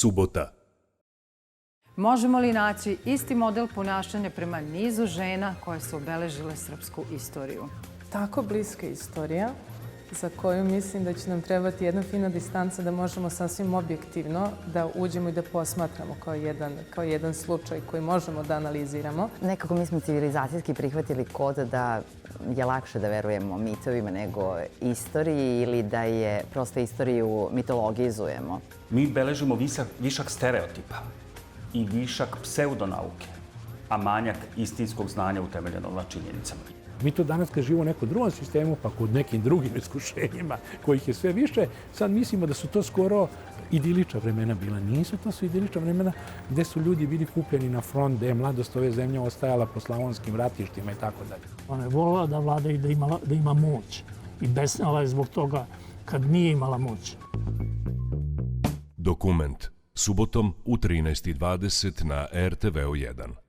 Subota. Možemo li naći isti model ponašanja prema nizu žena koje su obeležile srpsku istoriju? Tako bliska istorija za koju mislim da će nam trebati jedna fina distanca da možemo sasvim objektivno da uđemo i da posmatramo kao jedan slučaj koji možemo da analiziramo. Nekako mi smo civilizacijski prihvatili kod da je lakše da verujemo mitovima nego istoriji ili da je prosto istoriju mitologizujemo. Mi beležimo višak stereotipa i višak pseudonauke, a manjak istinskog znanja utemeljenog na činjenicama. Mi to danas kad živimo u nekom drugom sistemu, pa kod nekim drugim iskušenjima kojih je sve više, sad mislimo da su to skoro idilična vremena bila. Nisu, to su idilična vremena gde su ljudi bili kupljeni na front, gde je mladost ove zemlje ostajala po slavonskim ratištima i tako dalje. Ona je volila da vlada i da ima moć. I besnala je zbog toga kad nije imala moć. Dokument. Subotom u 13:20 na RTV-u 1.